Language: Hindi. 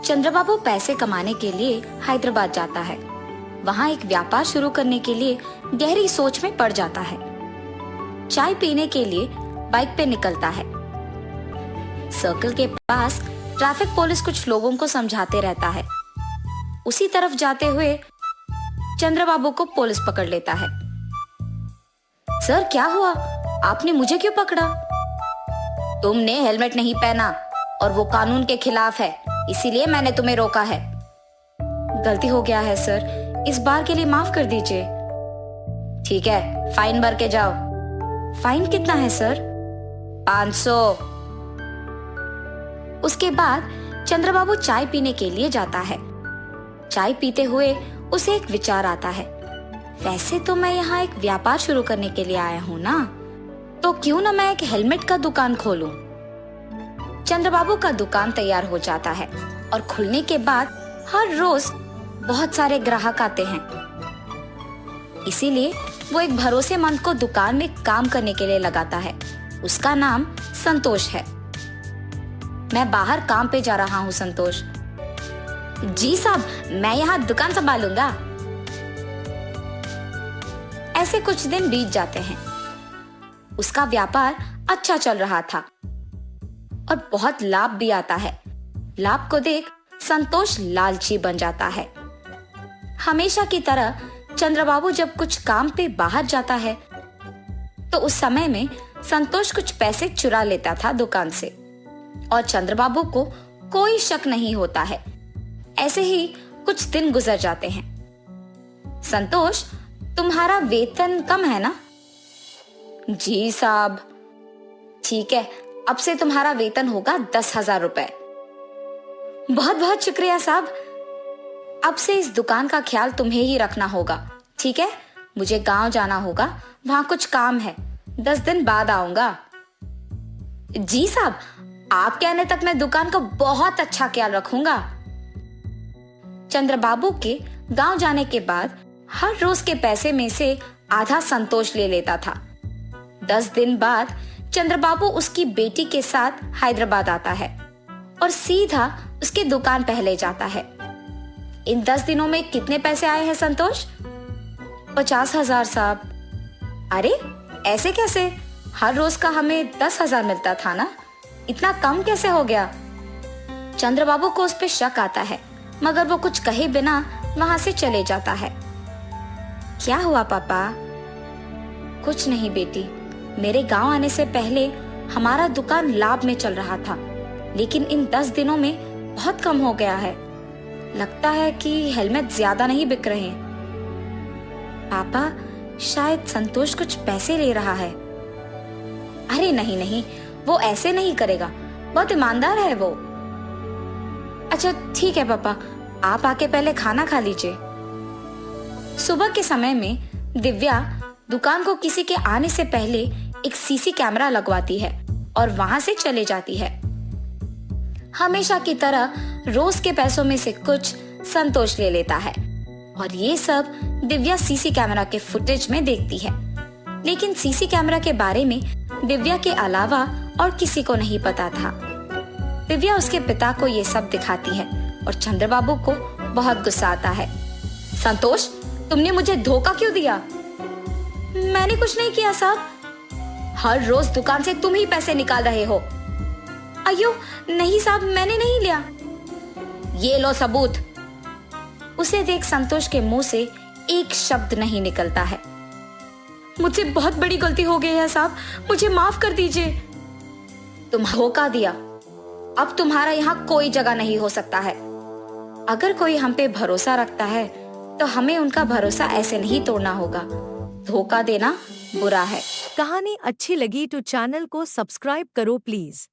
चंद्रबाबू पैसे कमाने के लिए हैदराबाद जाता है। वहाँ एक व्यापार शुरू करने के लिए गहरी सोच में पड़ जाता है। चाय पीने के लिए बाइक पे निकलता है। सर्कल के पास ट्रैफिक पुलिस कुछ लोगों को समझाते रहता है। उसी तरफ जाते हुए चंद्रबाबू को पुलिस पकड़ लेता है। सर क्या हुआ, आपने मुझे क्यों पकड़ा? तुमने हेलमेट नहीं पहना और वो कानून के खिलाफ है, इसीलिए मैंने तुम्हें रोका है। गलती हो गया है सर, इस बार के लिए माफ कर दीजिए। ठीक है, फाइन भर के जाओ। फाइन कितना है सर? 500। उसके बाद चंद्रबाबू चाय पीने के लिए जाता है। चाय पीते हुए उसे एक विचार आता है, वैसे तो मैं यहाँ एक व्यापार शुरू करने के लिए आया हूँ ना, तो क्यों ना मैं एक हेलमेट का दुकान खोलूं। चंद्रबाबू का दुकान तैयार हो जाता है और खुलने के बाद हर रोज बहुत सारे ग्राहक आते हैं। इसीलिए वो एक भरोसेमंद को दुकान में काम करने के लिए लगाता है। उसका नाम संतोष है। मैं बाहर काम पे जा रहा हूँ संतोष। जी साहब, मैं यहाँ दुकान संभालूंगा। ऐसे कुछ दिन बीत जाते हैं। उसका व्यापार अच्छा चल रहा था और बहुत लाभ भी आता है। लाभ को देख संतोष लालची बन जाता है। हमेशा की तरह चंद्रबाबू जब कुछ काम पे बाहर जाता है तो उस समय में संतोष कुछ पैसे चुरा लेता था दुकान से और चंद्रबाबू को कोई शक नहीं होता है। ऐसे ही कुछ दिन गुजर जाते हैं। संतोष, तुम्हारा वेतन कम है ना? जी साहब। ठीक है, अब से तुम्हारा वेतन होगा 10,000 रुपए। बहुत बहुत शुक्रिया साहब। अब से इस दुकान का ख्याल तुम्हें ही रखना होगा, ठीक है? मुझे गांव जाना होगा, वहां कुछ काम है। 10 दिन बाद आऊंगा। जी साहब, आप कहने तक मैं दुकान का बहुत अच्छा ख्याल रखूंगा। चंद्रबाबू के गांव जाने के बाद हर रोज के पैसे में से आधा संतोष ले लेता था। 10 दिन बाद चंद्रबाबू उसकी बेटी के साथ हैदराबाद आता है और सीधा उसकी दुकान पहले जाता है। इन 10 दिनों में कितने पैसे आए हैं संतोष? 50,000 साहब। अरे ऐसे कैसे? हर रोज का हमें 10,000 मिलता था ना, इतना कम कैसे हो गया? चंद्रबाबू को उस पे शक आता है, मगर वो कुछ कहे बिना वहां से चले जाता है। क्या हुआ पापा? कुछ नहीं बेटी, मेरे गांव आने से पहले हमारा दुकान लाभ में चल रहा था, लेकिन इन 10 दिनों में बहुत कम हो गया है। लगता है कि हेलमेट ज्यादा नहीं बिक रहे। पापा, शायद संतोष कुछ पैसे ले रहा है। अरे नहीं नहीं, वो ऐसे नहीं करेगा, बहुत ईमानदार है वो। अच्छा ठीक है पापा, आप आके पहले खाना खा लीजिए। सुबह के समय में दिव्या दुकान को किसी के आने से पहले एक सीसी कैमरा लगवाती है और वहां से चले जाती है। हमेशा की तरह रोज के पैसों में से कुछ संतोष ले लेता है और ये सब दिव्या सीसी कैमरा के फुटेज में देखती है। लेकिन सीसी कैमरा के बारे में दिव्या के अलावा और किसी को नहीं पता था। दिव्या उसके पिता को ये सब दिखाती है और चंद्रबाबू को बहुत गुस्सा आता है। संतोष, तुमने मुझे धोखा क्यों दिया? मैंने कुछ नहीं किया साहब। हर रोज दुकान से तुम ही पैसे निकाल रहे हो। अयो नहीं साहब, मैंने नहीं लिया। ये लो सबूत। उसे देख संतोष के मुंह से एक शब्द नहीं निकलता है। मुझसे बहुत बड़ी गलती हो गई है साहब, मुझे माफ कर दीजिए। तुम धोखा दिया, अब तुम्हारा यहाँ कोई जगह नहीं हो सकता है। अगर कोई हम पे भरोसा रखता है तो हमें उनका भरोसा ऐसे नहीं तोड़ना होगा। धोखा देना बुरा है। कहानी अच्छी लगी तो चैनल को सब्सक्राइब करो प्लीज।